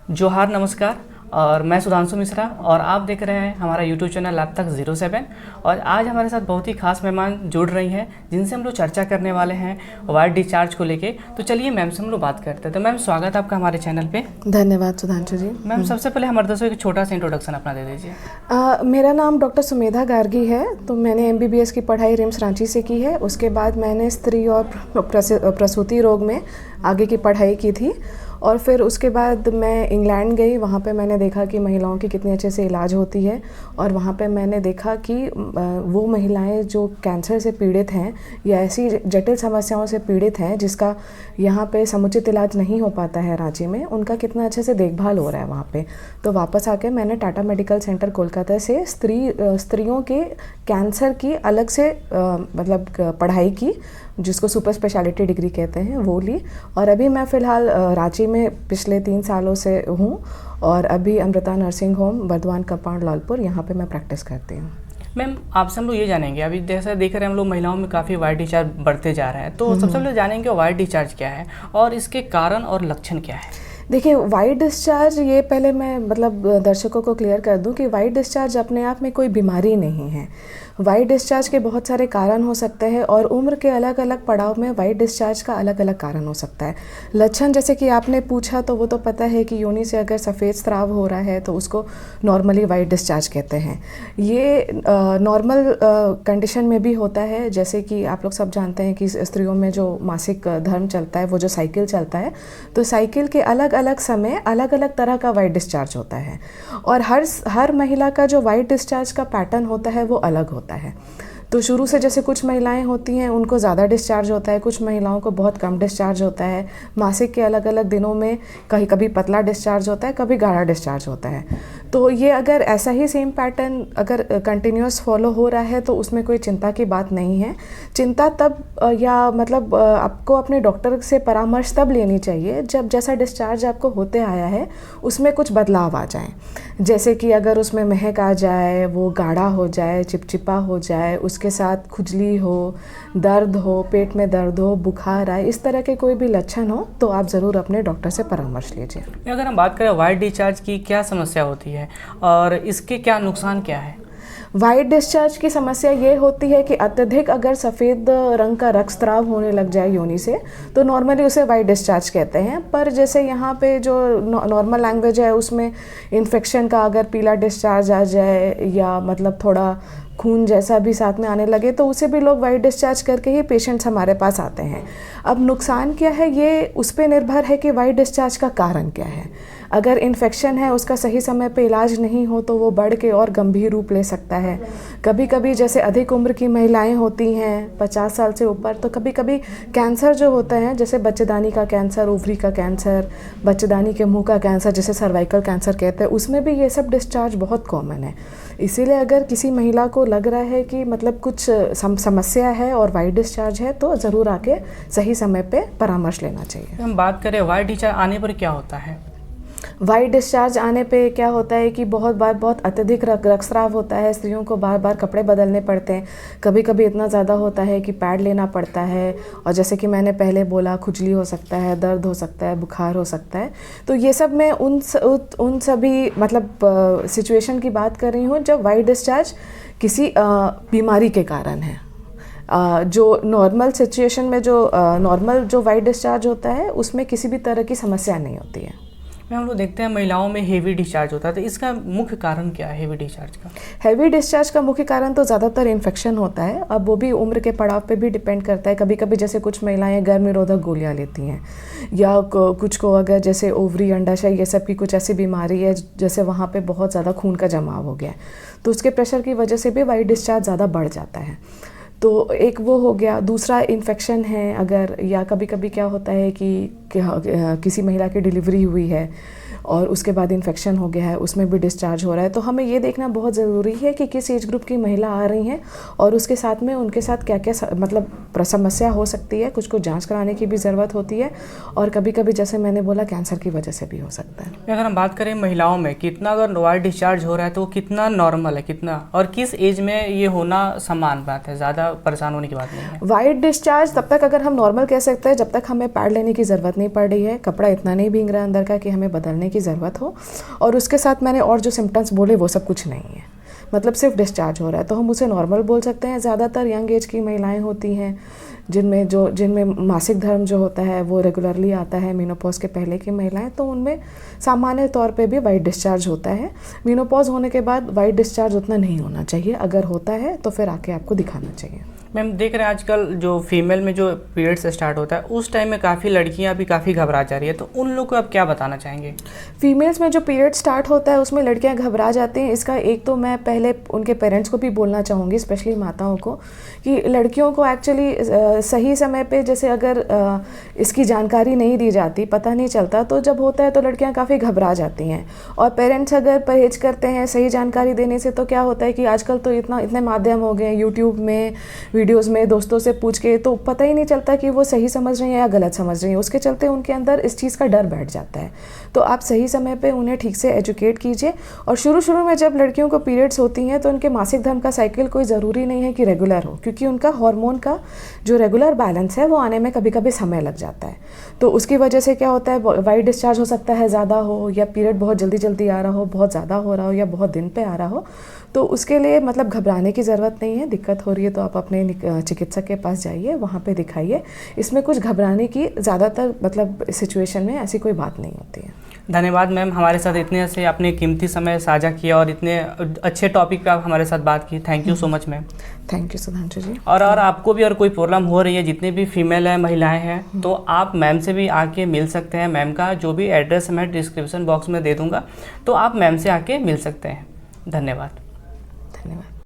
जोहार नमस्कार। और मैं सुधांशु मिश्रा और आप देख रहे हैं हमारा YouTube चैनल अब तक 07। और आज हमारे साथ बहुत ही खास मेहमान जुड़ रही हैं जिनसे हम लोग चर्चा करने वाले हैं वायर डिस्चार्ज को लेके। तो चलिए मैम से हम लोग बात करते हैं। तो मैम स्वागत है आपका हमारे चैनल पे। धन्यवाद सुधांशु जी। मैम सबसे पहले हमारे दर्शकों को एक छोटा सा इंट्रोडक्शन अपना दे दीजिए। मेरा नाम डॉक्टर सुमेधा गार्गी है। तो मैंने MBBS की पढ़ाई रिम्स रांची से की है। उसके बाद मैंने स्त्री और प्रसूति रोग में आगे की पढ़ाई की थी और फिर उसके बाद मैं इंग्लैंड गई। वहाँ पे मैंने देखा कि महिलाओं की कितनी अच्छे से इलाज होती है और वहाँ पे मैंने देखा कि वो महिलाएं जो कैंसर से पीड़ित हैं या ऐसी जटिल समस्याओं से पीड़ित हैं जिसका यहाँ पे समुचित इलाज नहीं हो पाता है रांची में, उनका कितना अच्छे से देखभाल हो रहा है वहाँ पे। तो वापस आके मैंने टाटा मेडिकल सेंटर कोलकाता से स्त्रियों के कैंसर की अलग से पढ़ाई की, जिसको सुपर स्पेशलिटी डिग्री कहते हैं, वो ली। और अभी मैं फ़िलहाल रांची में पिछले 3 सालों से हूँ और अभी Amrita nursing home Burdwan compound Lalpur, यहाँ पे मैं प्रैक्टिस करती हूँ। मैम आपसे हम लोग ये जानेंगे, अभी जैसा देख रहे हैं हम लोग महिलाओं में काफ़ी वायर डिस्चार्ज बढ़ते जा रहे हैं, तो सबसे पहले जानेंगे वायर डिस्चार्ज क्या है और इसके कारण और लक्षण क्या है। देखिए, वायर डिस्चार्ज, ये पहले मैं दर्शकों को क्लियर कर दूं कि वायर डिस्चार्ज अपने आप में कोई बीमारी नहीं है। वायर डिस्चार्ज के बहुत सारे कारण हो सकते हैं और उम्र के अलग अलग पड़ाव में वायर डिस्चार्ज का अलग अलग कारण हो सकता है। लक्षण जैसे कि आपने पूछा तो वो तो पता है कि योनि से अगर सफ़ेद स्राव हो रहा है तो उसको नॉर्मली वायर डिस्चार्ज कहते हैं। ये नॉर्मल कंडीशन में भी होता है, जैसे कि आप लोग सब जानते हैं कि स्त्रियों में जो मासिक धर्म चलता है, वो जो साइकिल चलता है, तो साइकिल के अलग अलग समय अलग अलग तरह का वायर डिस्चार्ज होता है और हर महिला का जो वायर डिस्चार्ज का पैटर्न होता है वो अलग होता है। तो शुरू से जैसे कुछ महिलाएं होती हैं उनको ज़्यादा डिस्चार्ज होता है, कुछ महिलाओं को बहुत कम डिस्चार्ज होता है। मासिक के अलग अलग दिनों में कभी पतला डिस्चार्ज होता है, कभी गाढ़ा डिस्चार्ज होता है। तो ये अगर ऐसा ही सेम पैटर्न अगर कंटिन्यूस फॉलो हो रहा है तो उसमें कोई चिंता की बात नहीं है। चिंता तब आपको अपने डॉक्टर से परामर्श तब लेनी चाहिए जब जैसा डिस्चार्ज आपको होते आया है उसमें कुछ बदलाव आ जाए। जैसे कि अगर उसमें महक आ जाए, वो गाढ़ा हो जाए, चिपचिपा हो जाए, उसके साथ खुजली हो, दर्द हो, पेट में दर्द हो, बुखार आए, इस तरह के कोई भी लक्षण हो तो आप ज़रूर अपने डॉक्टर से परामर्श लीजिए। अगर हम बात करें वायर डिस्चार्ज की क्या समस्या होती है और इसके क्या नुकसान क्या है। वायर डिस्चार्ज की समस्या ये होती है कि अत्यधिक अगर सफ़ेद रंग का रक्तस्राव होने लग जाए योनि से तो नॉर्मली उसे वायर डिस्चार्ज कहते हैं। पर जैसे यहाँ पे जो नॉर्मल लैंग्वेज है उसमें इन्फेक्शन का अगर पीला डिस्चार्ज आ जाए या थोड़ा खून जैसा भी साथ में आने लगे तो उसे भी लोग वायर डिस्चार्ज करके ही पेशेंट्स हमारे पास आते हैं। अब नुकसान क्या है, ये उस पर निर्भर है कि वायर डिस्चार्ज का कारण क्या है। अगर इन्फेक्शन है, उसका सही समय पे इलाज नहीं हो तो वो बढ़ के और गंभीर रूप ले सकता है। कभी कभी जैसे अधिक उम्र की महिलाएं होती हैं 50 साल से ऊपर, तो कभी कभी कैंसर जो होता है, जैसे बच्चेदानी का कैंसर, ओवरी का कैंसर, बच्चेदानी के मुंह का कैंसर जिसे सर्वाइकल कैंसर कहते हैं, उसमें भी ये सब डिस्चार्ज बहुत कॉमन है। इसीलिए अगर किसी महिला को लग रहा है कि कुछ समस्या है और वायर डिस्चार्ज है तो ज़रूर आके सही समय पे परामर्श लेना चाहिए। हम बात करें वायर डिस्चार्ज आने पर क्या होता है। वायर डिस्चार्ज आने पे क्या होता है कि बहुत अत्यधिक रक्तस्राव होता है। स्त्रियों को बार बार कपड़े बदलने पड़ते हैं। कभी कभी इतना ज़्यादा होता है कि पैड लेना पड़ता है और जैसे कि मैंने पहले बोला, खुजली हो सकता है, दर्द हो सकता है, बुखार हो सकता है। तो ये सब मैं उन सभी सिचुएशन की बात कर रही हूँ जब वायर डिस्चार्ज किसी बीमारी के कारण है। जो नॉर्मल सिचुएशन में नॉर्मल जो वायर डिस्चार्ज होता है उसमें किसी भी तरह की समस्या नहीं होती है। हम लोग देखते हैं महिलाओं में हेवी डिस्चार्ज होता है, तो इसका मुख्य कारण क्या है हेवी डिस्चार्ज का। हेवी डिस्चार्ज का मुख्य कारण तो ज़्यादातर इन्फेक्शन होता है। अब वो भी उम्र के पड़ाव पे भी डिपेंड करता है। कभी कभी जैसे कुछ महिलाएं गर्भ निरोधक गोलियां लेती हैं या कुछ को अगर जैसे ओवरी, अंडाशय, ये सब की कुछ ऐसी बीमारी है जैसे वहाँ पे बहुत ज़्यादा खून का जमाव हो गया है तो उसके प्रेशर की वजह से भी वायर डिस्चार्ज ज़्यादा बढ़ जाता है। तो एक वो हो गया। दूसरा इन्फेक्शन है अगर, या कभी कभी क्या होता है कि किसी महिला की डिलीवरी हुई है और उसके बाद इन्फेक्शन हो गया है, उसमें भी डिस्चार्ज हो रहा है। तो हमें ये देखना बहुत ज़रूरी है कि किस एज ग्रुप की महिला आ रही हैं और उसके साथ में उनके साथ क्या क्या समस्या हो सकती है। कुछ को जांच कराने की भी ज़रूरत होती है और कभी कभी जैसे मैंने बोला कैंसर की वजह से भी हो सकता है। अगर हम बात करें महिलाओं में कितना अगर वायर डिस्चार्ज हो रहा है तो कितना नॉर्मल है, कितना और किस एज में ये होना समान बात है, ज़्यादा परेशान होने की बात नहीं है। वायर डिस्चार्ज तब तक अगर हम नॉर्मल कह सकते हैं जब तक हमें पैड लेने की ज़रूरत नहीं पड़ रही है, कपड़ा इतना नहीं भीग रहा है अंदर का कि हमें बदलने की की ज़रूरत हो और उसके साथ मैंने और जो सिम्टम्स बोले वो सब कुछ नहीं है, मतलब सिर्फ डिस्चार्ज हो रहा है, तो हम उसे नॉर्मल बोल सकते हैं। ज़्यादातर यंग एज की महिलाएं होती हैं जिनमें मासिक धर्म जो होता है वो रेगुलरली आता है, मेनोपॉज के पहले की महिलाएं, तो उनमें सामान्य तौर पे भी वाइट डिस्चार्ज होता है। मेनोपॉज होने के बाद वाइट डिस्चार्ज उतना नहीं होना चाहिए, अगर होता है तो फिर आके आपको दिखाना चाहिए। मैम देख रहे हैं आजकल जो फीमेल में जो पीरियड्स स्टार्ट होता है उस टाइम में काफ़ी लड़कियां भी काफ़ी घबरा जा रही है, तो उन लोग को आप क्या बताना चाहेंगे? फीमेल्स में जो पीरियड स्टार्ट होता है उसमें लड़कियां घबरा जाती हैं। इसका एक तो मैं पहले उनके पेरेंट्स को भी बोलना चाहूँगी, स्पेशली माताओं को, कि लड़कियों को एक्चुअली सही समय पे जैसे अगर इसकी जानकारी नहीं दी जाती, पता नहीं चलता, तो जब होता है तो लड़कियां काफ़ी घबरा जाती हैं। और पेरेंट्स अगर परहेज करते हैं सही जानकारी देने से, तो क्या होता है कि आजकल तो इतने माध्यम हो गए, यूट्यूब में, वीडियोस में दोस्तों से पूछ के, तो पता ही नहीं चलता कि वो सही समझ रही हैं या गलत समझ रही हैं। उसके चलते उनके अंदर इस चीज़ का डर बैठ जाता है। तो आप सही समय पे उन्हें ठीक से एजुकेट कीजिए। और शुरू में जब लड़कियों को पीरियड्स होती हैं तो उनके मासिक धर्म का साइकिल कोई ज़रूरी नहीं है कि रेगुलर हो, क्योंकि उनका हार्मोन का जो रेगुलर बैलेंस है वो आने में कभी कभी समय लग जाता है। तो उसकी वजह से क्या होता है, वाइट डिस्चार्ज हो सकता है ज़्यादा हो, या पीरियड बहुत जल्दी आ रहा हो, बहुत ज़्यादा हो रहा हो, या बहुत दिन पे आ रहा हो। तो उसके लिए मतलब घबराने की ज़रूरत नहीं है। दिक्कत हो रही है तो आप अपने चिकित्सक के पास जाइए, वहाँ पे दिखाइए। इसमें कुछ घबराने की ज़्यादातर मतलब सिचुएशन में ऐसी कोई बात नहीं होती है। धन्यवाद मैम, हमारे साथ इतने से अपने कीमती समय साझा किया और इतने अच्छे टॉपिक पे आप हमारे साथ बात की। Thank you so much ma'am. Thank you Sudhanshu ji. और आपको भी और कोई प्रॉब्लम हो रही है, जितने भी फीमेल हैं, महिलाएं हैं, तो आप मैम से भी आके मिल सकते हैं। मैम का जो भी एड्रेस मैं डिस्क्रिप्शन बॉक्स में दे दूँगा, तो आप मैम से आके मिल सकते हैं। धन्यवाद। धन्यवाद।